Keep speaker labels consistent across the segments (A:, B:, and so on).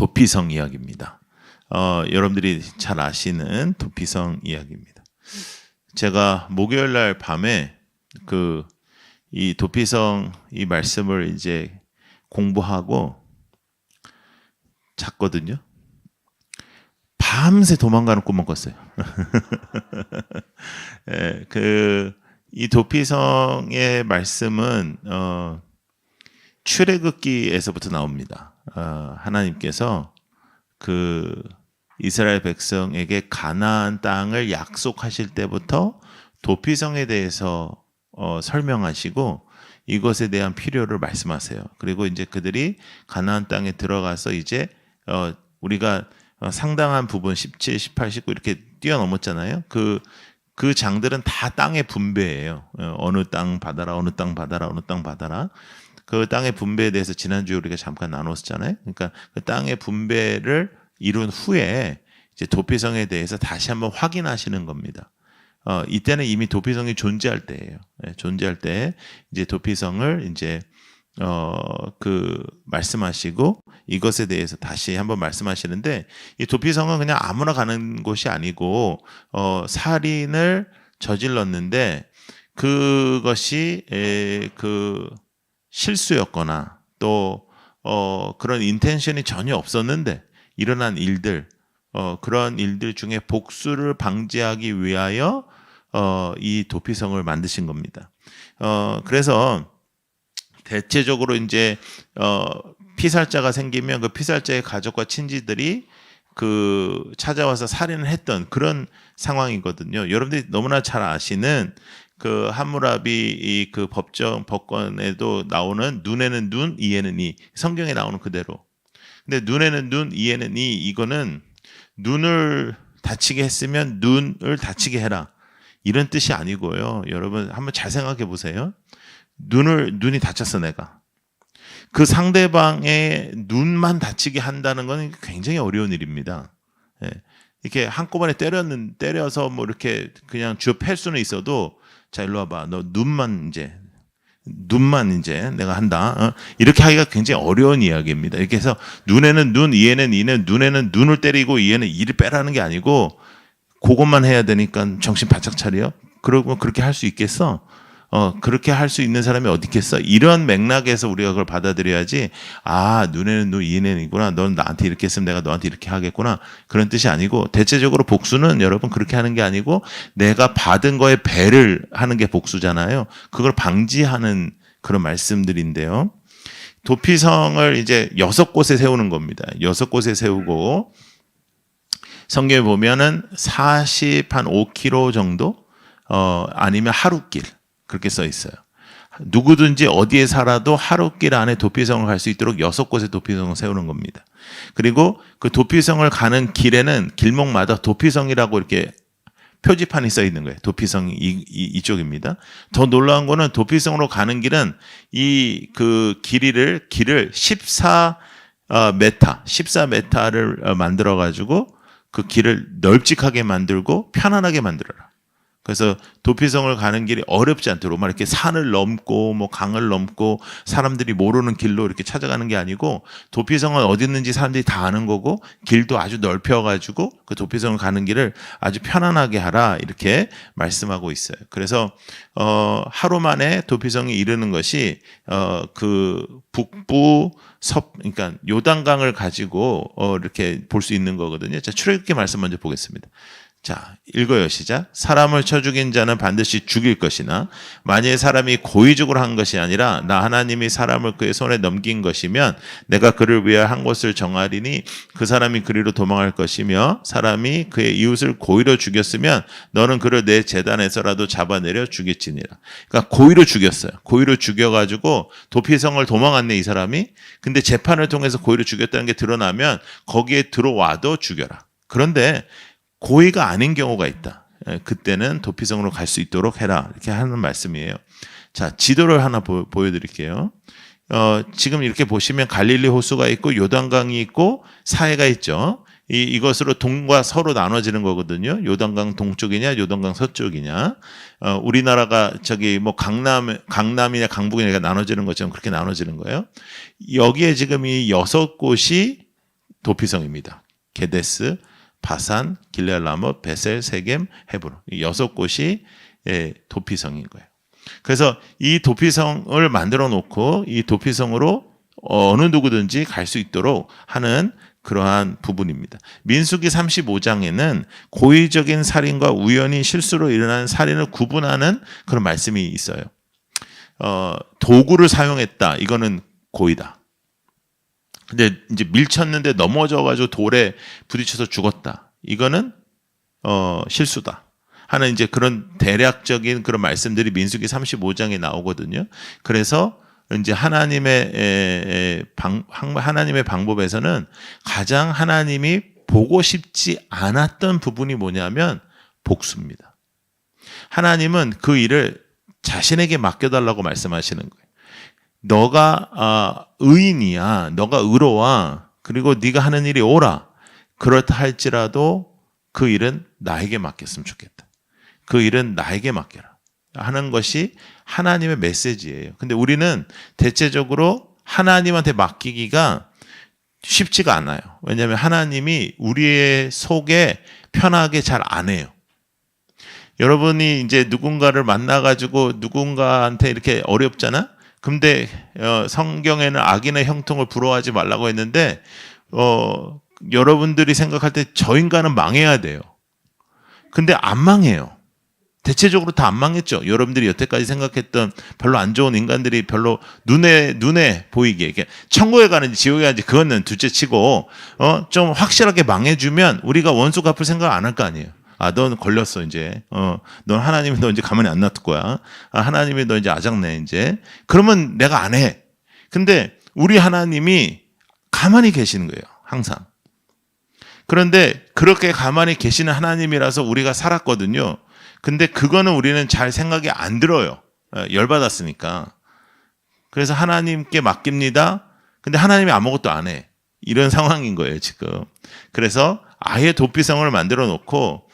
A: 도피성 이야기입니다. 여러분들이 잘 아시는 도피성 이야기입니다. 제가 목요일 날 밤에 이 도피성 이 말씀을 이제 공부하고 잤거든요. 밤새 도망가는 꿈을 꿨어요. 이 도피성의 말씀은 출애굽기에서부터 나옵니다. 하나님께서 이스라엘 백성에게 가나안 땅을 약속하실 때부터 도피성에 대해서 설명하시고 이것에 대한 필요를 말씀하세요. 그리고 이제 그들이 가나안 땅에 들어가서 이제 우리가 상당한 부분 17, 18, 19 이렇게 뛰어넘었잖아요. 그 장들은 다 땅의 분배예요. 어느 땅 받아라, 어느 땅 받아라, 어느 땅 받아라. 그 땅의 분배에 대해서 지난주에 우리가 잠깐 나눴잖아요. 그러니까 그 땅의 분배를 이룬 후에 이제 도피성에 대해서 다시 한번 확인하시는 겁니다. 이때는 이미 도피성이 존재할 때예요. 존재할 때 이제 도피성을 이제 말씀하시고 이것에 대해서 다시 한번 말씀하시는데 이 도피성은 그냥 아무나 가는 곳이 아니고 살인을 저질렀는데 그것이 실수였거나 또 그런 인텐션이 전혀 없었는데 일어난 일들 그런 일들 중에 복수를 방지하기 위하여 이 도피성을 만드신 겁니다. 그래서 대체적으로 이제 피살자가 생기면 그 피살자의 가족과 친지들이 찾아와서 살인을 했던 그런 상황이거든요. 여러분들이 너무나 잘 아시는 함무라비 법권에도 나오는 눈에는 눈, 이에는 이 성경에 나오는 그대로. 근데 눈에는 눈, 이에는 이 이거는 눈을 다치게 했으면 눈을 다치게 해라 이런 뜻이 아니고요. 여러분 한번 잘 생각해 보세요. 눈이 다쳤어 내가. 그 상대방의 눈만 다치게 한다는 건 굉장히 어려운 일입니다. 이렇게 한꺼번에 때려서 뭐 이렇게 그냥 쥐어 팰 수는 있어도 자 일로 와봐. 너 눈만 이제 내가 한다. 이렇게 하기가 굉장히 어려운 이야기입니다. 이렇게 해서 눈에는 눈, 이에는 이는 눈에는 눈을 때리고 이에는 이를 빼라는 게 아니고 그것만 해야 되니까 정신 바짝 차려. 그러고 그렇게 할 수 있겠어? 그렇게 할 수 있는 사람이 어디 있겠어? 이런 맥락에서 우리가 그걸 받아들여야지. 눈에는 눈, 이에는 이구나. 넌 나한테 이렇게 했으면 내가 너한테 이렇게 하겠구나. 그런 뜻이 아니고 대체적으로 복수는 여러분 그렇게 하는 게 아니고 내가 받은 거에 배를 하는 게 복수잖아요. 그걸 방지하는 그런 말씀들인데요. 도피성을 이제 6곳에 세우는 겁니다. 6곳에 세우고 성경에 보면은 45km 정도 아니면 하루길 그렇게 써 있어요. 누구든지 어디에 살아도 하루길 안에 도피성을 갈 수 있도록 6곳의 도피성을 세우는 겁니다. 그리고 그 도피성을 가는 길에는 길목마다 도피성이라고 이렇게 표지판이 써 있는 거예요. 도피성이 이쪽입니다. 더 놀라운 거는 도피성으로 가는 길은 길을 14m를 만들어 가지고 그 길을 널찍하게 만들고 편안하게 만들어라. 그래서 도피성을 가는 길이 어렵지 않도록 막 이렇게 산을 넘고 뭐 강을 넘고 사람들이 모르는 길로 이렇게 찾아가는 게 아니고 도피성은 어디 있는지 사람들이 다 아는 거고 길도 아주 넓혀가지고 그 도피성을 가는 길을 아주 편안하게 하라 이렇게 말씀하고 있어요. 그래서 하루 만에 도피성이 이르는 것이 북부 그러니까 요단강을 가지고 이렇게 볼 수 있는 거거든요. 자, 출애굽기 말씀 먼저 보겠습니다. 자, 읽어요. 시작. 사람을 쳐 죽인 자는 반드시 죽일 것이나 만일 사람이 고의적으로 한 것이 아니라 나 하나님이 사람을 그의 손에 넘긴 것이면 내가 그를 위하여 한 곳을 정하리니 그 사람이 그리로 도망할 것이며 사람이 그의 이웃을 고의로 죽였으면 너는 그를 내 제단에서라도 잡아내려 죽일지니라. 그러니까 고의로 죽였어요. 고의로 죽여가지고 도피성을 도망갔네 이 사람이. 근데 재판을 통해서 고의로 죽였다는 게 드러나면 거기에 들어와도 죽여라. 그런데 고의가 아닌 경우가 있다. 그때는 도피성으로 갈 수 있도록 해라. 이렇게 하는 말씀이에요. 자, 지도를 하나 보여드릴게요. 지금 이렇게 보시면 갈릴리 호수가 있고 요단강이 있고 사해가 있죠. 이것으로 동과 서로 나눠지는 거거든요. 요단강 동쪽이냐, 요단강 서쪽이냐. 우리나라가 뭐 강남이냐, 강북이냐 나눠지는 것처럼 그렇게 나눠지는 거예요. 여기에 지금 이 6곳이 도피성입니다. 게데스, 바산, 길레알 라못, 베셀, 세겜, 헤브론. 이 6곳이 도피성인 거예요. 그래서 이 도피성을 만들어 놓고 이 도피성으로 어느 누구든지 갈 수 있도록 하는 그러한 부분입니다. 민수기 35장에는 고의적인 살인과 우연히 실수로 일어나는 살인을 구분하는 그런 말씀이 있어요. 도구를 사용했다. 이거는 고의다. 근데 이제 밀쳤는데 넘어져가지고 돌에 부딪혀서 죽었다. 이거는 실수다. 하는 이제 그런 대략적인 그런 말씀들이 민수기 35장에 나오거든요. 그래서 이제 하나님의 방법에서는 가장 하나님이 보고 싶지 않았던 부분이 뭐냐면 복수입니다. 하나님은 그 일을 자신에게 맡겨달라고 말씀하시는 거예요. 너가 의인이야. 너가 의로와. 그리고 네가 하는 일이 옳아. 그렇다 할지라도 그 일은 나에게 맡겼으면 좋겠다. 그 일은 나에게 맡겨라. 하는 것이 하나님의 메시지예요. 근데 우리는 대체적으로 하나님한테 맡기기가 쉽지가 않아요. 왜냐하면 하나님이 우리의 속에 편하게 잘 안 해요. 여러분이 이제 누군가를 만나가지고 누군가한테 이렇게 어렵잖아? 근데 성경에는 악인의 형통을 부러워하지 말라고 했는데 여러분들이 생각할 때 저 인간은 망해야 돼요. 근데 안 망해요. 대체적으로 다 안 망했죠. 여러분들이 여태까지 생각했던 별로 안 좋은 인간들이 별로 눈에 보이게 이렇게 천국에 가는지 지옥에 가는지 그거는 둘째치고 좀 확실하게 망해주면 우리가 원수 갚을 생각 안 할 거 아니에요. 넌 걸렸어 이제. 넌 하나님이 너 이제 가만히 안 놔둘 거야. 하나님이 너 이제 아작내 이제. 그러면 내가 안 해. 근데 우리 하나님이 가만히 계시는 거예요. 항상. 그런데 그렇게 가만히 계시는 하나님이라서 우리가 살았거든요. 근데 그거는 우리는 잘 생각이 안 들어요. 열받았으니까. 그래서 하나님께 맡깁니다. 근데 하나님이 아무것도 안 해. 이런 상황인 거예요, 지금. 그래서 아예 도피성을 만들어 놓고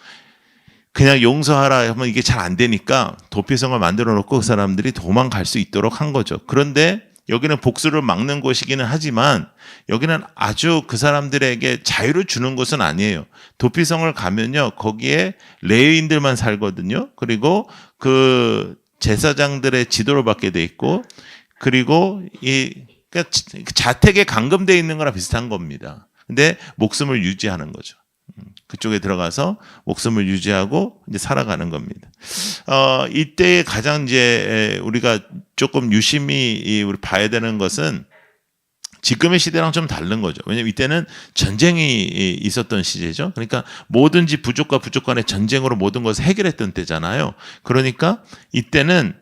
A: 그냥 용서하라 하면 이게 잘 안 되니까 도피성을 만들어 놓고 그 사람들이 도망갈 수 있도록 한 거죠. 그런데 여기는 복수를 막는 곳이기는 하지만 여기는 아주 그 사람들에게 자유를 주는 곳은 아니에요. 도피성을 가면요, 거기에 레위인들만 살거든요. 그리고 그 제사장들의 지도를 받게 돼 있고, 그리고 그러니까 자택에 감금돼 있는 거랑 비슷한 겁니다. 근데 목숨을 유지하는 거죠. 그쪽에 들어가서 목숨을 유지하고 이제 살아가는 겁니다. 이때 가장 이제 우리가 조금 유심히 우리 봐야 되는 것은 지금의 시대랑 좀 다른 거죠. 왜냐면 이때는 전쟁이 있었던 시대죠. 그러니까 뭐든지 부족과 부족 간의 전쟁으로 모든 것을 해결했던 때잖아요. 그러니까 이때는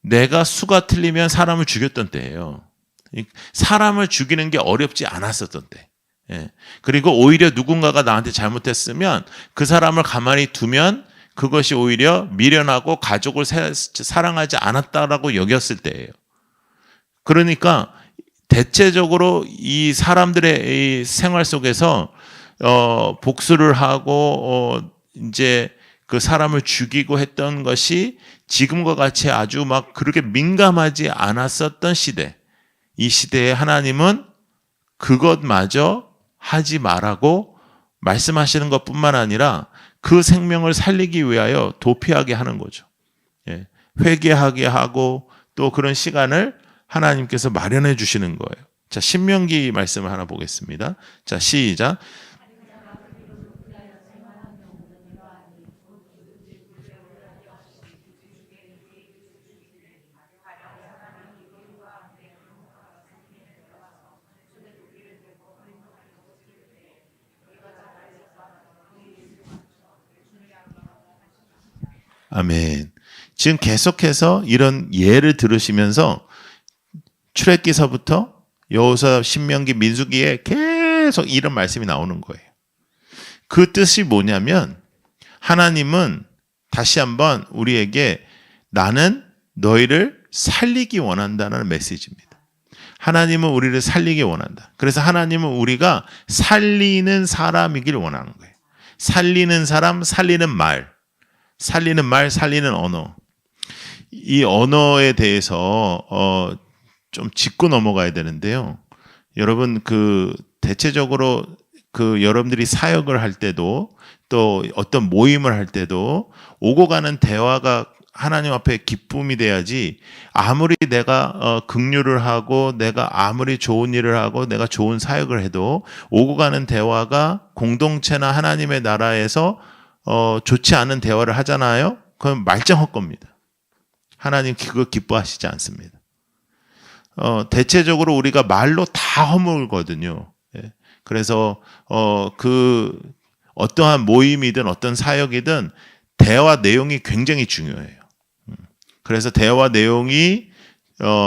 A: 내가 수가 틀리면 사람을 죽였던 때예요. 사람을 죽이는 게 어렵지 않았었던 때. 예. 그리고 오히려 누군가가 나한테 잘못했으면 그 사람을 가만히 두면 그것이 오히려 미련하고 가족을 사랑하지 않았다라고 여겼을 때예요. 그러니까 대체적으로 이 사람들의 이 생활 속에서 복수를 하고 이제 그 사람을 죽이고 했던 것이 지금과 같이 아주 막 그렇게 민감하지 않았었던 시대. 이 시대에 하나님은 그것마저 하지 말라고 말씀하시는 것뿐만 아니라 그 생명을 살리기 위하여 도피하게 하는 거죠. 예. 회개하게 하고 또 그런 시간을 하나님께서 마련해 주시는 거예요. 자, 신명기 말씀을 하나 보겠습니다. 자, 시작. 아멘. 지금 계속해서 이런 예를 들으시면서 출애기서부터 여호수아, 신명기, 민수기에 계속 이런 말씀이 나오는 거예요. 그 뜻이 뭐냐면 하나님은 다시 한번 우리에게 나는 너희를 살리기 원한다는 메시지입니다. 하나님은 우리를 살리기 원한다. 그래서 하나님은 우리가 살리는 사람이길 원하는 거예요. 살리는 사람, 살리는 말, 살리는 언어. 이 언어에 대해서 좀 짚고 넘어가야 되는데요. 여러분, 그 대체적으로 그 여러분들이 사역을 할 때도 또 어떤 모임을 할 때도 오고 가는 대화가 하나님 앞에 기쁨이 돼야지, 아무리 내가 긍휼을 하고 내가 아무리 좋은 일을 하고 내가 좋은 사역을 해도 오고 가는 대화가 공동체나 하나님의 나라에서 좋지 않은 대화를 하잖아요. 그건 말짱할 겁니다. 하나님 그거 기뻐하시지 않습니다. 대체적으로 우리가 말로 다 허물거든요. 예. 그래서 그 어떠한 모임이든 어떤 사역이든 대화 내용이 굉장히 중요해요. 그래서 대화 내용이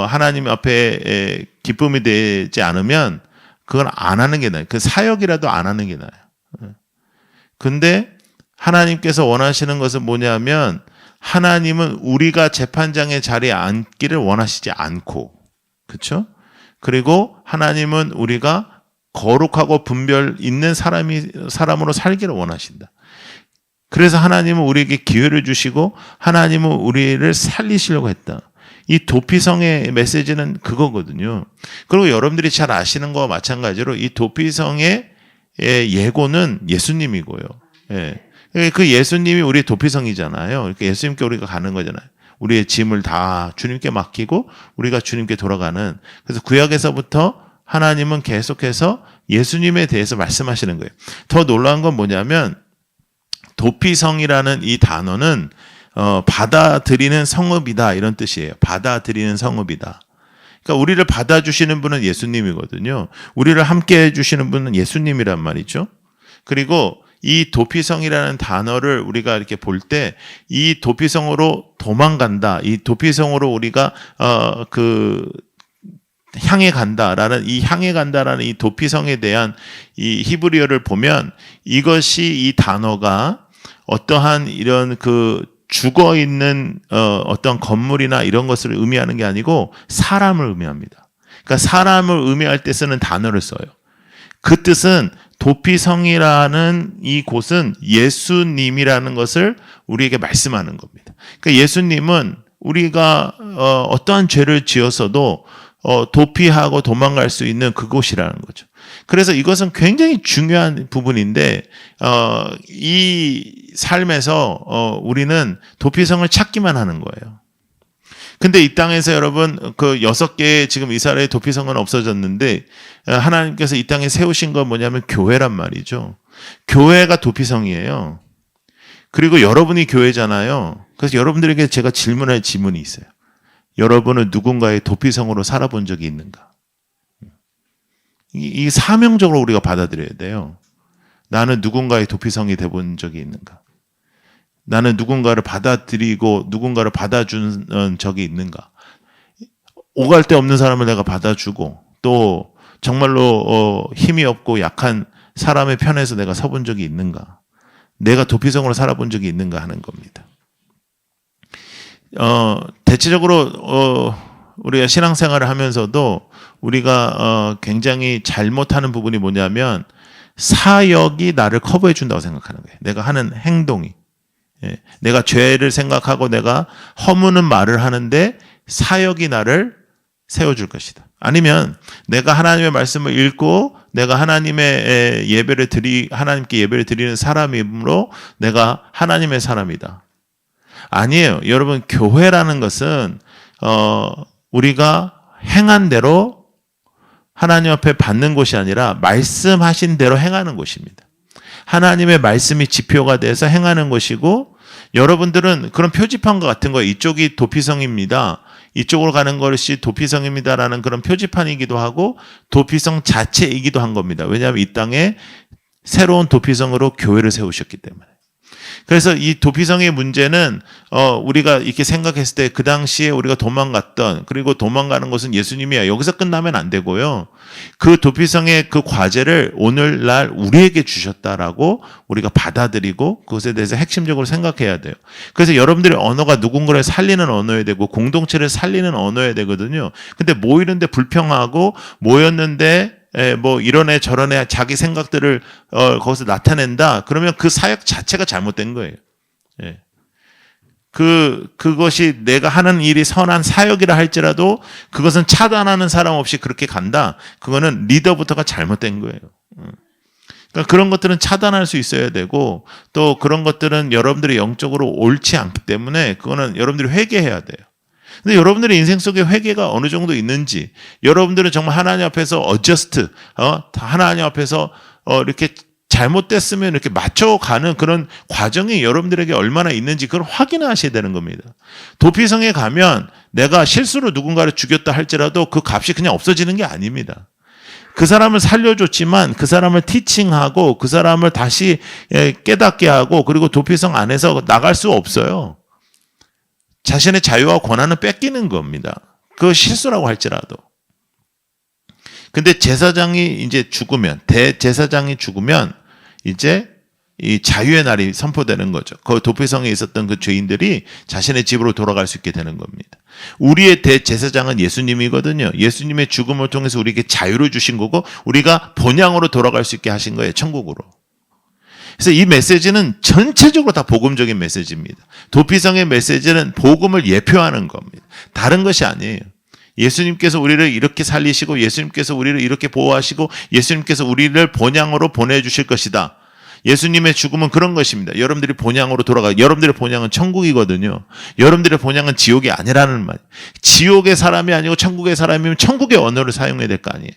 A: 하나님 앞에 기쁨이 되지 않으면 그건 안 하는 게 나아요. 그 사역이라도 안 하는 게 나아요. 근데 하나님께서 원하시는 것은 뭐냐면, 하나님은 우리가 재판장의 자리에 앉기를 원하시지 않고, 그렇죠? 그리고 하나님은 우리가 거룩하고 분별 있는 사람으로 살기를 원하신다. 그래서 하나님은 우리에게 기회를 주시고 하나님은 우리를 살리시려고 했다. 이 도피성의 메시지는 그거거든요. 그리고 여러분들이 잘 아시는 거와 마찬가지로 이 도피성의 예고는 예수님이고요. 예. 그 예수님이 우리의 도피성이잖아요. 그러니까 예수님께 우리가 가는 거잖아요. 우리의 짐을 다 주님께 맡기고 우리가 주님께 돌아가는. 그래서 구약에서부터 하나님은 계속해서 예수님에 대해서 말씀하시는 거예요. 더 놀라운 건 뭐냐면, 도피성이라는 이 단어는 받아들이는 성읍이다, 이런 뜻이에요. 받아들이는 성읍이다. 그러니까 우리를 받아주시는 분은 예수님이거든요. 우리를 함께 해주시는 분은 예수님이란 말이죠. 그리고 이 도피성이라는 단어를 우리가 이렇게 볼 때, 이 도피성으로 도망간다, 이 도피성으로 우리가 향해 간다라는 이 도피성에 대한 이 히브리어를 보면, 이것이 이 단어가 어떠한 이런 죽어 있는 어떤 건물이나 이런 것을 의미하는 게 아니고 사람을 의미합니다. 그러니까 사람을 의미할 때 쓰는 단어를 써요. 그 뜻은 도피성이라는 이 곳은 예수님이라는 것을 우리에게 말씀하는 겁니다. 그러니까 예수님은 우리가 어떠한 죄를 지었어도 도피하고 도망갈 수 있는 그곳이라는 거죠. 그래서 이것은 굉장히 중요한 부분인데, 이 삶에서 우리는 도피성을 찾기만 하는 거예요. 근데 이 땅에서 여러분, 그 6개의 지금 이스라엘의 도피성은 없어졌는데, 하나님께서 이 땅에 세우신 건 뭐냐면 교회란 말이죠. 교회가 도피성이에요. 그리고 여러분이 교회잖아요. 그래서 여러분들에게 제가 질문할 질문이 있어요. 여러분은 누군가의 도피성으로 살아본 적이 있는가? 이 사명적으로 우리가 받아들여야 돼요. 나는 누군가의 도피성이 돼본 적이 있는가? 나는 누군가를 받아들이고 누군가를 받아준 적이 있는가? 오갈 데 없는 사람을 내가 받아주고, 또 정말로 힘이 없고 약한 사람의 편에서 내가 서본 적이 있는가? 내가 도피성으로 살아본 적이 있는가 하는 겁니다. 대체적으로 우리가 신앙생활을 하면서도 우리가 굉장히 잘못하는 부분이 뭐냐면, 사역이 나를 커버해 준다고 생각하는 거예요. 내가 하는 행동이. 내가 죄를 생각하고 내가 허무는 말을 하는데 사역이 나를 세워줄 것이다. 아니면 내가 하나님의 말씀을 읽고 내가 하나님의 하나님께 예배를 드리는 사람이므로 내가 하나님의 사람이다. 아니에요. 여러분, 교회라는 것은 우리가 행한 대로 하나님 앞에 받는 곳이 아니라 말씀하신 대로 행하는 곳입니다. 하나님의 말씀이 지표가 돼서 행하는 것이고, 여러분들은 그런 표지판과 같은 거예요. 이쪽이 도피성입니다. 이쪽으로 가는 것이 도피성입니다라는 그런 표지판이기도 하고 도피성 자체이기도 한 겁니다. 왜냐하면 이 땅에 새로운 도피성으로 교회를 세우셨기 때문에. 그래서 이 도피성의 문제는 우리가 이렇게 생각했을 때 그 당시에 우리가 도망갔던, 그리고 도망가는 것은 예수님이야, 여기서 끝나면 안 되고요. 그 도피성의 그 과제를 오늘날 우리에게 주셨다라고 우리가 받아들이고 그것에 대해서 핵심적으로 생각해야 돼요. 그래서 여러분들의 언어가 누군가를 살리는 언어여야 되고 공동체를 살리는 언어여야 되거든요. 근데 모이는데 불평하고 모였는데 뭐 이런 애 저런 애 자기 생각들을 거기서 나타낸다. 그러면 그 사역 자체가 잘못된 거예요. 예. 그것이 내가 하는 일이 선한 사역이라 할지라도 그것은 차단하는 사람 없이 그렇게 간다. 그거는 리더부터가 잘못된 거예요. 그러니까 그런 것들은 차단할 수 있어야 되고, 또 그런 것들은 여러분들이 영적으로 옳지 않기 때문에 그거는 여러분들이 회개해야 돼요. 근데 여러분들의 인생 속에 회개가 어느 정도 있는지, 여러분들은 정말 하나님 앞에서 하나님 앞에서 이렇게 잘못됐으면 이렇게 맞춰가는 그런 과정이 여러분들에게 얼마나 있는지 그걸 확인하셔야 되는 겁니다. 도피성에 가면 내가 실수로 누군가를 죽였다 할지라도 그 값이 그냥 없어지는 게 아닙니다. 그 사람을 살려줬지만 그 사람을 티칭하고 그 사람을 다시 깨닫게 하고, 그리고 도피성 안에서 나갈 수 없어요. 자신의 자유와 권한은 뺏기는 겁니다. 그 실수라고 할지라도. 근데 제사장이 이제 죽으면, 대제사장이 죽으면 이제 이 자유의 날이 선포되는 거죠. 그 도피성에 있었던 그 죄인들이 자신의 집으로 돌아갈 수 있게 되는 겁니다. 우리의 대제사장은 예수님이거든요. 예수님의 죽음을 통해서 우리에게 자유를 주신 거고, 우리가 본향으로 돌아갈 수 있게 하신 거예요. 천국으로. 그래서 이 메시지는 전체적으로 다 복음적인 메시지입니다. 도피성의 메시지는 복음을 예표하는 겁니다. 다른 것이 아니에요. 예수님께서 우리를 이렇게 살리시고, 예수님께서 우리를 이렇게 보호하시고, 예수님께서 우리를 본향으로 보내주실 것이다. 예수님의 죽음은 그런 것입니다. 여러분들이 본향으로 여러분들의 본향은 천국이거든요. 여러분들의 본향은 지옥이 아니라는 말. 지옥의 사람이 아니고 천국의 사람이면 천국의 언어를 사용해야 될 거 아니에요.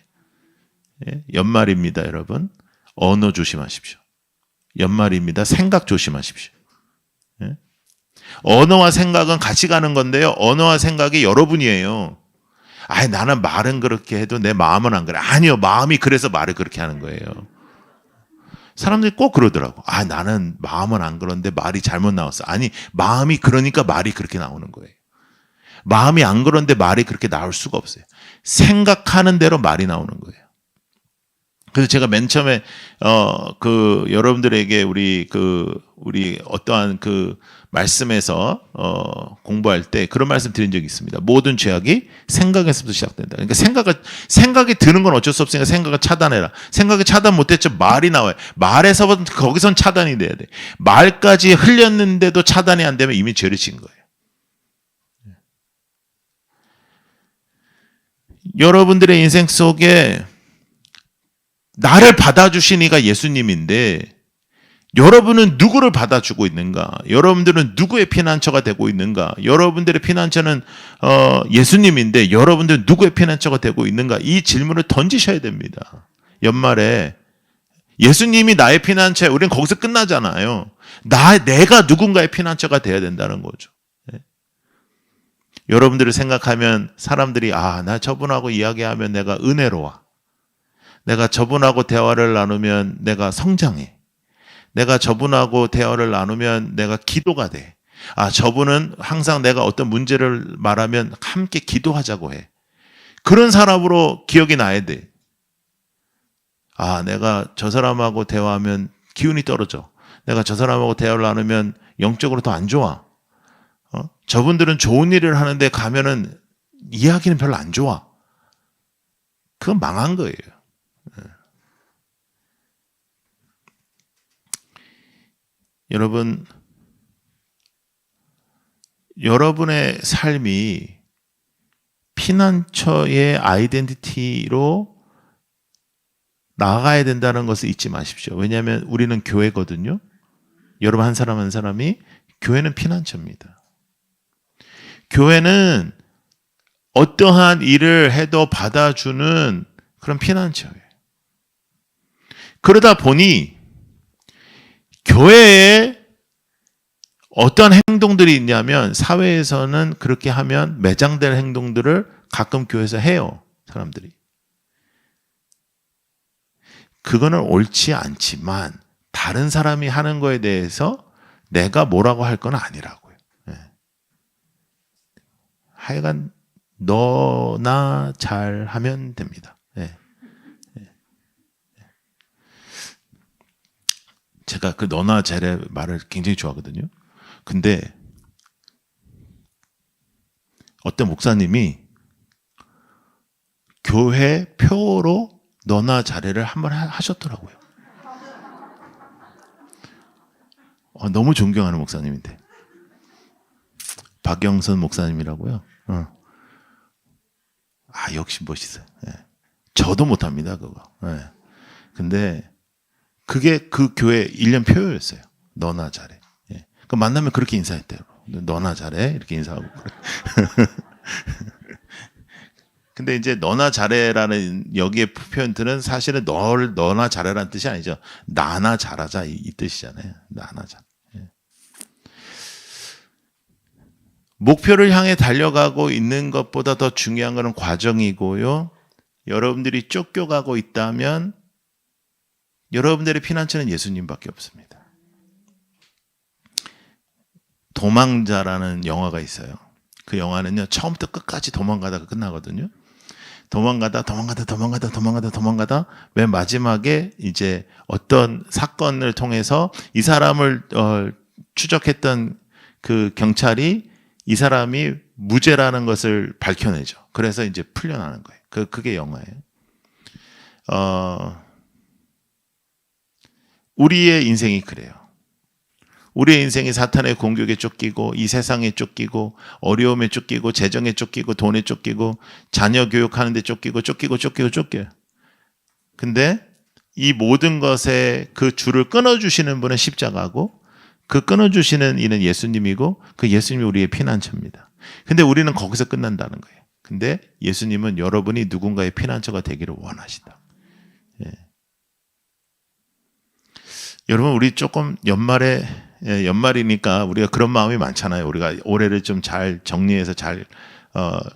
A: 연말입니다, 여러분. 언어 조심하십시오. 연말입니다. 생각 조심하십시오. 언어와 생각은 같이 가는 건데요. 언어와 생각이 여러분이에요. 나는 말은 그렇게 해도 내 마음은 안 그래. 아니요, 마음이 그래서 말을 그렇게 하는 거예요. 사람들이 꼭 그러더라고. 나는 마음은 안 그런데 말이 잘못 나왔어. 아니, 마음이 그러니까 말이 그렇게 나오는 거예요. 마음이 안 그런데 말이 그렇게 나올 수가 없어요. 생각하는 대로 말이 나오는 거예요. 그래서 제가 맨 처음에 여러분들에게 우리 어떠한 그 말씀에서 공부할 때 그런 말씀 드린 적이 있습니다. 모든 죄악이 생각에서부터 시작된다. 그러니까 생각이 드는 건 어쩔 수 없으니까 생각을 차단해라. 생각이 차단 못했죠. 말이 나와요. 말에서부터 거기선 차단이 돼야 돼. 말까지 흘렸는데도 차단이 안 되면 이미 죄를 지은 거예요. 여러분들의 인생 속에 나를 받아주신 이가 예수님인데, 여러분은 누구를 받아주고 있는가? 여러분들은 누구의 피난처가 되고 있는가? 여러분들의 피난처는 예수님인데 여러분들은 누구의 피난처가 되고 있는가? 이 질문을 던지셔야 됩니다. 연말에 예수님이 나의 피난처야. 우리는 거기서 끝나잖아요. 내가 누군가의 피난처가 돼야 된다는 거죠. 여러분들을 생각하면 사람들이 나 저분하고 이야기하면 내가 은혜로워. 내가 저분하고 대화를 나누면 내가 성장해. 내가 저분하고 대화를 나누면 내가 기도가 돼. 저분은 항상 내가 어떤 문제를 말하면 함께 기도하자고 해. 그런 사람으로 기억이 나야 돼. 내가 저 사람하고 대화하면 기운이 떨어져. 내가 저 사람하고 대화를 나누면 영적으로 더 안 좋아. 저분들은 좋은 일을 하는데 가면은 이야기는 별로 안 좋아. 그건 망한 거예요. 여러분, 여러분의 삶이 피난처의 아이덴티티로 나아가야 된다는 것을 잊지 마십시오. 왜냐하면 우리는 교회거든요. 여러분 한 사람 한 사람이, 교회는 피난처입니다. 교회는 어떠한 일을 해도 받아주는 그런 피난처예요. 그러다 보니 교회에 어떤 행동들이 있냐면, 사회에서는 그렇게 하면 매장될 행동들을 가끔 교회에서 해요, 사람들이. 그거는 옳지 않지만 다른 사람이 하는 거에 대해서 내가 뭐라고 할 건 아니라고요. 하여간 너나 잘하면 됩니다. 제가 그 너나 잘의 말을 굉장히 좋아하거든요. 근데 어떤 목사님이 교회 표로 너나 잘해를 한번 하셨더라고요. 너무 존경하는 목사님인데. 박영선 목사님이라고요. 역시 멋있어요. 저도 못합니다, 그거. 근데 그게 그 교회 1년 표였어요. 너나 잘해. 예. 그 만나면 그렇게 인사했대요. 너나 잘해 이렇게 인사하고. 근데 이제 너나 잘해라는 여기에 표현들은 사실은 너나 잘해라는 뜻이 아니죠. 나나 잘하자 이 뜻이잖아요. 나나 잘. 예. 목표를 향해 달려가고 있는 것보다 더 중요한 것은 과정이고요. 여러분들이 쫓겨가고 있다면 여러분들의 피난처는 예수님밖에 없습니다. 도망자라는 영화가 있어요. 그 영화는요, 처음부터 끝까지 도망가다가 끝나거든요. 도망가다 맨 마지막에 이제 어떤 사건을 통해서 이 사람을 추적했던 그 경찰이 이 사람이 무죄라는 것을 밝혀내죠. 그래서 이제 풀려나는 거예요. 그게 영화예요. 우리의 인생이 그래요. 우리의 인생이 사탄의 공격에 쫓기고 이 세상에 쫓기고 어려움에 쫓기고 재정에 쫓기고 돈에 쫓기고 자녀 교육하는 데 쫓겨요. 근데 이 모든 것에 그 줄을 끊어주시는 분은 십자가고 그 끊어주시는 이는 예수님이고 그 예수님이 우리의 피난처입니다. 근데 우리는 거기서 끝난다는 거예요. 근데 예수님은 여러분이 누군가의 피난처가 되기를 원하시다. 예. 여러분 우리 조금 연말이니까 우리가 그런 마음이 많잖아요. 우리가 올해를 좀 잘 정리해서 잘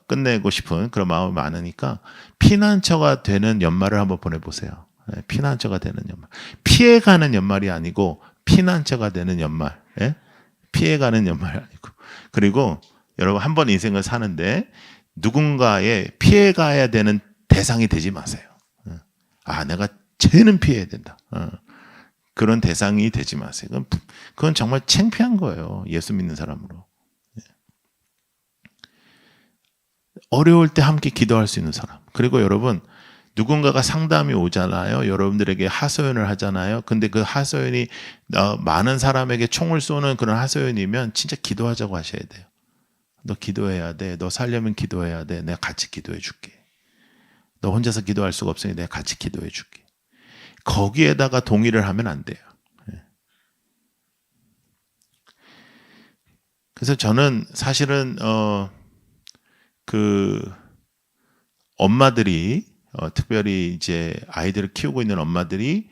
A: 끝내고 싶은 그런 마음이 많으니까 피난처가 되는 연말을 한번 보내보세요. 피난처가 되는 연말. 피해가는 연말이 아니고 피난처가 되는 연말. 피해가는 연말이 아니고. 그리고 여러분 한 번 인생을 사는데 누군가의 피해가야 되는 대상이 되지 마세요. 내가 쟤는 피해야 된다. 그런 대상이 되지 마세요. 그건 정말 창피한 거예요. 예수 믿는 사람으로. 어려울 때 함께 기도할 수 있는 사람. 그리고 여러분 누군가가 상담이 오잖아요. 여러분들에게 하소연을 하잖아요. 근데 그 하소연이 많은 사람에게 총을 쏘는 그런 하소연이면 진짜 기도하자고 하셔야 돼요. 너 기도해야 돼. 너 살려면 기도해야 돼. 내가 같이 기도해 줄게. 너 혼자서 기도할 수가 없으니 내가 같이 기도해 줄게. 거기에다가 동의를 하면 안 돼요. 그래서 저는 사실은 그 엄마들이 특별히 이제 아이들을 키우고 있는 엄마들이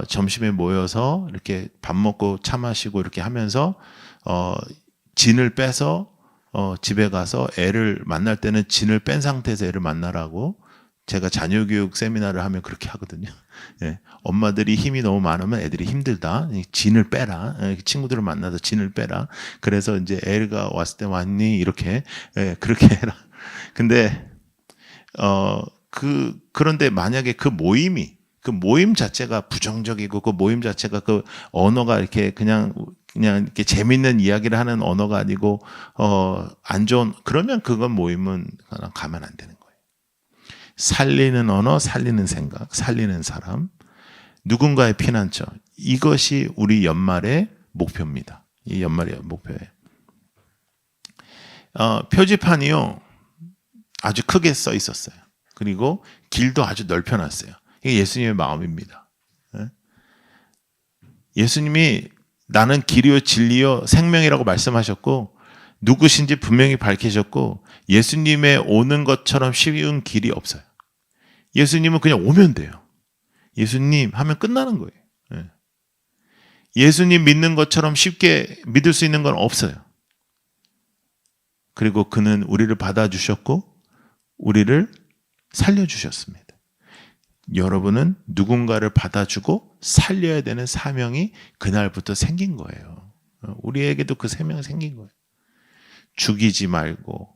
A: 점심에 모여서 이렇게 밥 먹고 차 마시고 이렇게 하면서 진을 빼서 집에 가서 애를 만날 때는 진을 뺀 상태에서 애를 만나라고 제가 자녀교육 세미나를 하면 그렇게 하거든요. 예, 엄마들이 힘이 너무 많으면 애들이 힘들다. 진을 빼라. 친구들을 만나서 진을 빼라. 그래서 이제 애가 왔을 때 왔니? 이렇게 그렇게 해라. 근데 그런데 만약에 그 모임 자체가 부정적이고 그 모임 자체가 그 언어가 이렇게 그냥 이렇게 재밌는 이야기를 하는 언어가 아니고 안 좋은 그러면 그건 모임은 가면 안 되는 거예요. 살리는 언어, 살리는 생각, 살리는 사람, 누군가의 피난처. 이것이 우리 연말의 목표입니다. 이 연말의 목표예요. 표지판이요. 아주 크게 써 있었어요. 그리고 길도 아주 넓혀놨어요. 이게 예수님의 마음입니다. 예수님이 나는 길이요 진리요 생명이라고 말씀하셨고 누구신지 분명히 밝히셨고 예수님의 오는 것처럼 쉬운 길이 없어요. 예수님은 그냥 오면 돼요. 예수님 하면 끝나는 거예요. 예수님 믿는 것처럼 쉽게 믿을 수 있는 건 없어요. 그리고 그는 우리를 받아주셨고 우리를 살려주셨습니다. 여러분은 누군가를 받아주고 살려야 되는 사명이 그날부터 생긴 거예요. 우리에게도 그 사명이 생긴 거예요. 죽이지 말고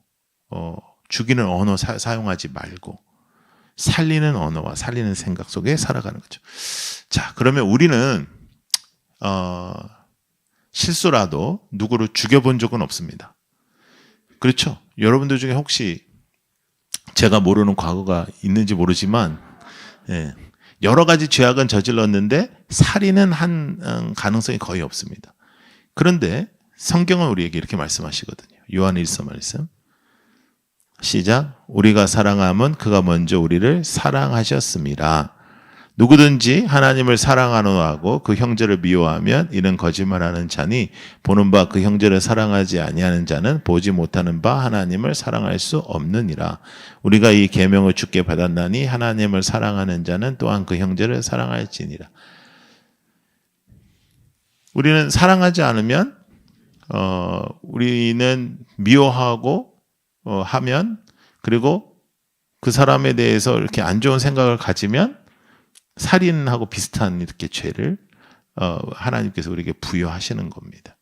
A: 죽이는 언어 사용하지 말고 살리는 언어와 살리는 생각 속에 살아가는 거죠. 자, 그러면 우리는 실수라도 누구를 죽여본 적은 없습니다. 그렇죠? 여러분들 중에 혹시 제가 모르는 과거가 있는지 모르지만 여러 가지 죄악은 저질렀는데 살인은 한 가능성이 거의 없습니다. 그런데 성경은 우리에게 이렇게 말씀하시거든요. 요한 1서 말씀 시작. 우리가 사랑함은 그가 먼저 우리를 사랑하셨습니다. 누구든지 하나님을 사랑하노하고 그 형제를 미워하면 이는 거짓말하는 자니 보는 바 그 형제를 사랑하지 아니하는 자는 보지 못하는 바 하나님을 사랑할 수 없느니라. 우리가 이 계명을 주께 받았나니 하나님을 사랑하는 자는 또한 그 형제를 사랑할지니라. 우리는 사랑하지 않으면 우리는 미워하고 하면, 그리고 그 사람에 대해서 이렇게 안 좋은 생각을 가지면 살인하고 비슷한 이렇게 죄를 하나님께서 우리에게 부여하시는 겁니다.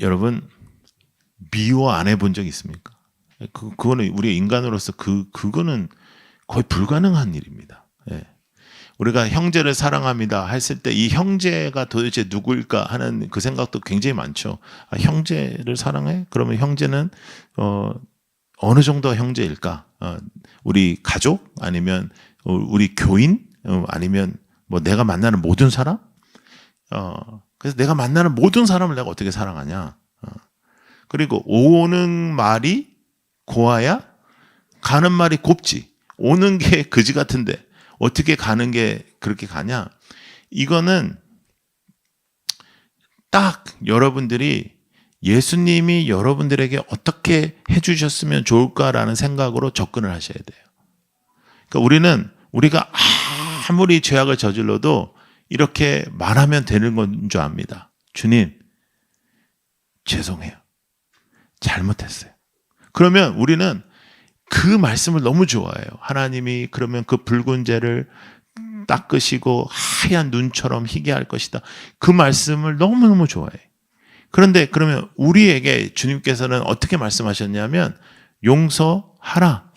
A: 여러분, 미워 안 해본 적 있습니까? 그거는 우리 인간으로서 그거는 거의 불가능한 일입니다. 예. 우리가 형제를 사랑합니다 했을 때 이 형제가 도대체 누구일까 하는 그 생각도 굉장히 많죠. 아, 형제를 사랑해? 그러면 형제는 어느 정도 형제일까? 우리 가족? 아니면 우리 교인? 아니면 뭐 내가 만나는 모든 사람? 그래서 내가 만나는 모든 사람을 내가 어떻게 사랑하냐? 그리고 오는 말이 고와야 가는 말이 곱지. 오는 게 그지 같은데 어떻게 가는 게 그렇게 가냐? 이거는 딱 여러분들이 예수님이 여러분들에게 어떻게 해주셨으면 좋을까라는 생각으로 접근을 하셔야 돼요. 그러니까 우리가 아무리 죄악을 저질러도 이렇게 말하면 되는 건 줄 압니다. 주님, 죄송해요. 잘못했어요. 그러면 우리는 그 말씀을 너무 좋아해요. 하나님이 그러면 그 붉은 죄를 닦으시고 하얀 눈처럼 희게 할 것이다. 그 말씀을 너무너무 좋아해. 그런데 그러면 우리에게 주님께서는 어떻게 말씀하셨냐면 용서하라.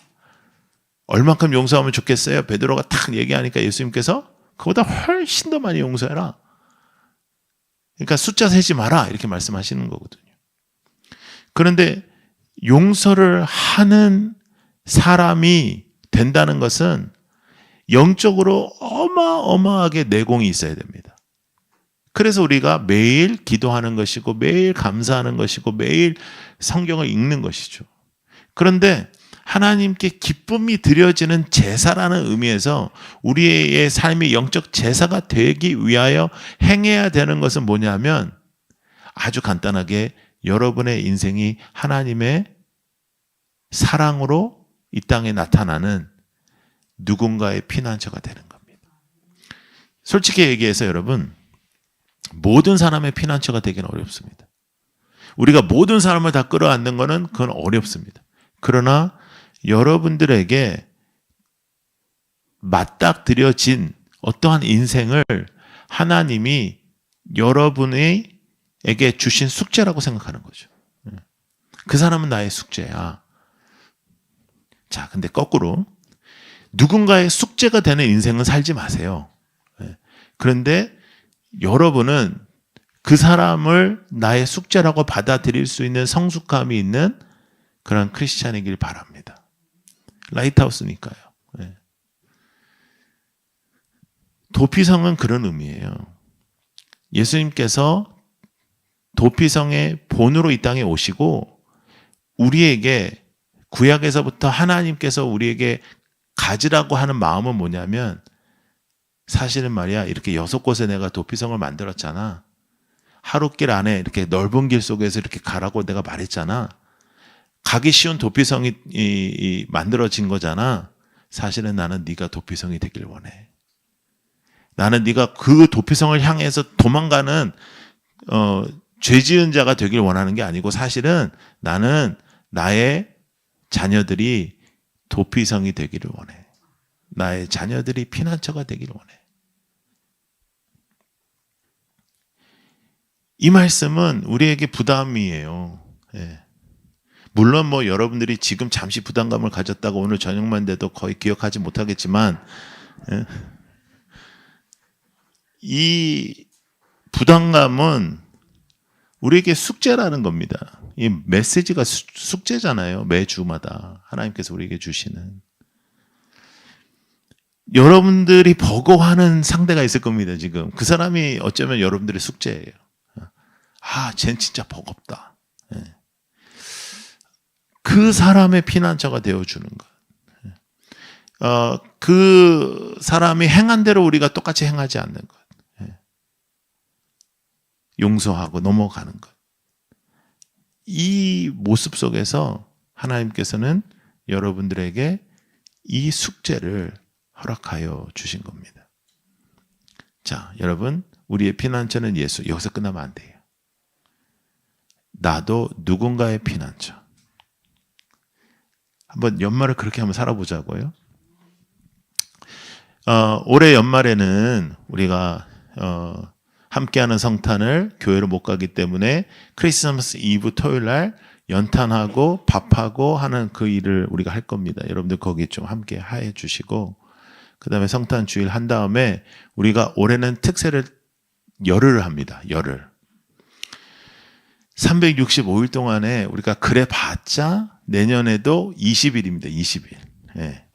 A: 얼만큼 용서하면 좋겠어요? 베드로가 탁 얘기하니까 예수님께서 그보다 훨씬 더 많이 용서해라. 그러니까 숫자 세지 마라 이렇게 말씀하시는 거거든요. 그런데 용서를 하는 사람이 된다는 것은 영적으로 어마어마하게 내공이 있어야 됩니다. 그래서 우리가 매일 기도하는 것이고 매일 감사하는 것이고 매일 성경을 읽는 것이죠. 그런데 하나님께 기쁨이 드려지는 제사라는 의미에서 우리의 삶이 영적 제사가 되기 위하여 행해야 되는 것은 뭐냐면 아주 간단하게 여러분의 인생이 하나님의 사랑으로 이 땅에 나타나는 누군가의 피난처가 되는 겁니다. 솔직히 얘기해서 여러분, 모든 사람의 피난처가 되기는 어렵습니다. 우리가 모든 사람을 다 끌어안는 것은 그건 어렵습니다. 그러나 여러분들에게 맞닥뜨려진 어떠한 인생을 하나님이 여러분에게 주신 숙제라고 생각하는 거죠. 그 사람은 나의 숙제야. 자, 근데 거꾸로 누군가의 숙제가 되는 인생은 살지 마세요. 그런데 여러분은 그 사람을 나의 숙제라고 받아들일 수 있는 성숙함이 있는 그런 크리스찬이길 바랍니다. 라이트하우스니까요. 도피성은 그런 의미예요. 예수님께서 도피성의 본으로 이 땅에 오시고 우리에게 구약에서부터 하나님께서 우리에게 가지라고 하는 마음은 뭐냐면 사실은 말이야 이렇게 6곳에 내가 도피성을 만들었잖아. 하룻길 안에 이렇게 넓은 길 속에서 이렇게 가라고 내가 말했잖아. 가기 쉬운 도피성이 만들어진 거잖아. 사실은 나는 네가 도피성이 되길 원해. 나는 네가 그 도피성을 향해서 도망가는 죄 지은 자가 되길 원하는 게 아니고 사실은 나는 나의 자녀들이 도피성이 되기를 원해. 나의 자녀들이 피난처가 되기를 원해. 이 말씀은 우리에게 부담이에요. 예. 물론 뭐 여러분들이 지금 잠시 부담감을 가졌다고 오늘 저녁만 돼도 거의 기억하지 못하겠지만 예. 이 부담감은 우리에게 숙제라는 겁니다. 이 메시지가 숙제잖아요. 매주마다 하나님께서 우리에게 주시는. 여러분들이 버거워하는 상대가 있을 겁니다. 지금 그 사람이 어쩌면 여러분들의 숙제예요. 아, 쟨 진짜 버겁다. 그 사람의 피난처가 되어주는 것. 그 사람이 행한 대로 우리가 똑같이 행하지 않는 것. 용서하고 넘어가는 것. 이 모습 속에서 하나님께서는 여러분들에게 이 숙제를 허락하여 주신 겁니다. 자, 여러분, 우리의 피난처는 예수. 여기서 끝나면 안 돼요. 나도 누군가의 피난처. 한번 연말을 그렇게 한번 살아보자고요. 올해 연말에는 우리가 함께하는 성탄을 교회로 못 가기 때문에 크리스마스 이브 토요일 날 연탄하고 밥하고 하는 그 일을 우리가 할 겁니다. 여러분들 거기 좀 함께 해 주시고, 그 다음에 성탄 주일 한 다음에 우리가 올해는 특세를 열흘을 합니다. 열흘. 365일 동안에 우리가 그래 봤자 내년에도 20일입니다. 20일. 예.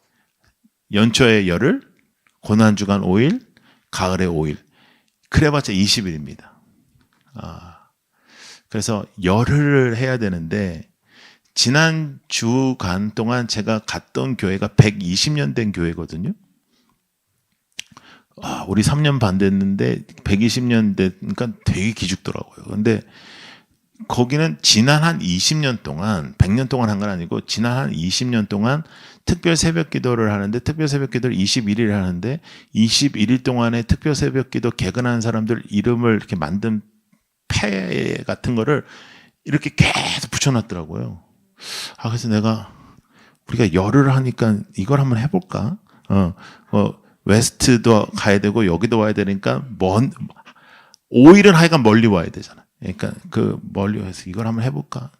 A: 연초에 열흘, 고난주간 5일, 가을에 5일. 그래 봤자 20일입니다. 그래서 열흘을 해야 되는데, 지난 주간 동안 제가 갔던 교회가 120년 된 교회거든요. 우리 3년 반 됐는데 120년 되니까 되게 기죽더라고요. 근데 거기는 지난 한 20년 동안, 100년 동안 한 건 아니고 지난 한 20년 동안 특별 새벽 기도를 하는데, 특별 새벽 기도를 21일 하는데 21일 동안에 특별 새벽 기도 개근한 사람들 이름을 이렇게 만든 패 같은 거를 이렇게 계속 붙여놨더라고요. 그래서 우리가 열흘을 하니까 이걸 한번 해볼까? 웨스트도 가야 되고 여기도 와야 되니까 5일은 하여간 멀리 와야 되잖아. 그러니까 그 멀리 와서 이걸 한번 해볼까?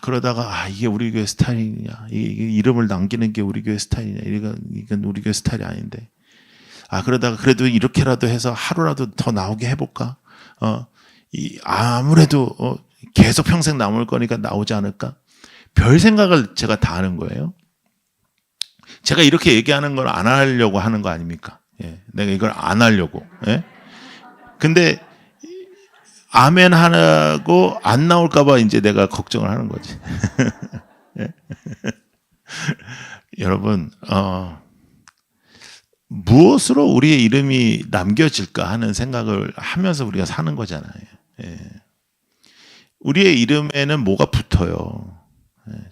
A: 그러다가 이게 우리 교회 스타일이냐? 이게 이름을 남기는 게 우리 교회 스타일이냐? 이건 우리 교회 스타일이 아닌데. 그러다가 그래도 이렇게라도 해서 하루라도 더 나오게 해볼까? 아무래도 계속 평생 남을 거니까 나오지 않을까? 별 생각을 제가 다 하는 거예요. 제가 이렇게 얘기하는 걸 안 하려고 하는 거 아닙니까? 예, 내가 이걸 안 하려고. 예? 근데 아멘 하고 안 나올까봐 이제 내가 걱정을 하는 거지. 예? 여러분, 무엇으로 우리의 이름이 남겨질까 하는 생각을 하면서 우리가 사는 거잖아요. 예. 우리의 이름에는 뭐가 붙어요?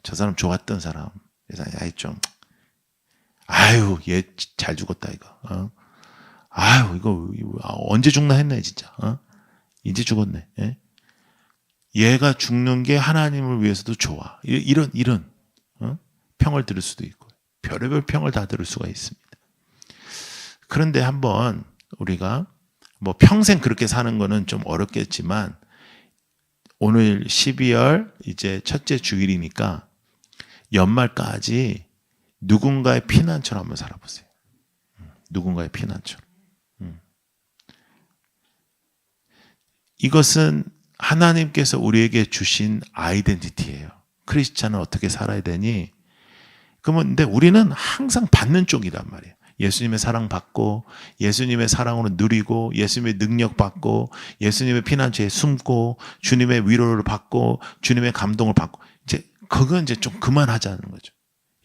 A: 저 사람 좋았던 사람. 그래서 얘 잘 죽었다 이거. 이거 언제 죽나 했네 진짜. 이제 죽었네. 예? 얘가 죽는 게 하나님을 위해서도 좋아. 이런 평을 들을 수도 있고, 별의별 평을 다 들을 수가 있습니다. 그런데 한번 우리가 평생 그렇게 사는 거는 좀 어렵겠지만, 오늘 12월 이제 첫째 주일이니까 연말까지 누군가의 피난처로 한번 살아보세요. 누군가의 피난처. 이것은 하나님께서 우리에게 주신 아이덴티티예요. 크리스찬은 어떻게 살아야 되니? 근데 우리는 항상 받는 쪽이란 말이에요. 예수님의 사랑 받고, 예수님의 사랑으로 누리고, 예수님의 능력 받고, 예수님의 피난처에 숨고, 주님의 위로를 받고, 주님의 감동을 받고, 그건 좀 그만하자는 거죠.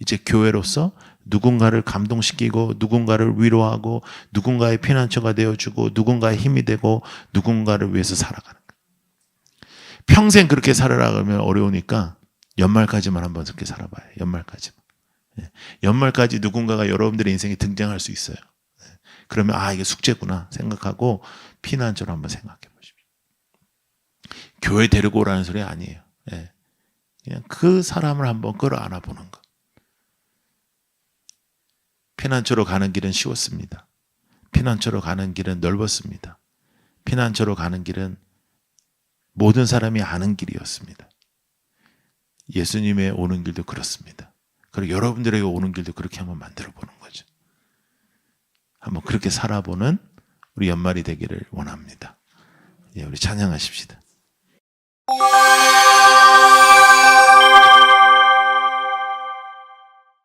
A: 이제 교회로서 누군가를 감동시키고, 누군가를 위로하고, 누군가의 피난처가 되어주고, 누군가의 힘이 되고, 누군가를 위해서 살아가는 거예요. 평생 그렇게 살아가면 어려우니까 연말까지만 한번 그렇게 살아봐요. 연말까지만. 연말까지 누군가가 여러분들의 인생에 등장할 수 있어요. 그러면 이게 숙제구나 생각하고 피난처로 한번 생각해 보십시오. 교회 데리고 오라는 소리 아니에요. 그냥 그 사람을 한번 끌어안아 보는 것. 피난처로 가는 길은 쉬웠습니다. 피난처로 가는 길은 넓었습니다. 피난처로 가는 길은 모든 사람이 아는 길이었습니다. 예수님의 오는 길도 그렇습니다. 그리고 여러분들에게 오는 길도 그렇게 한번 만들어 보는 거죠. 한번 그렇게 살아보는 우리 연말이 되기를 원합니다. 우리 찬양하십시다.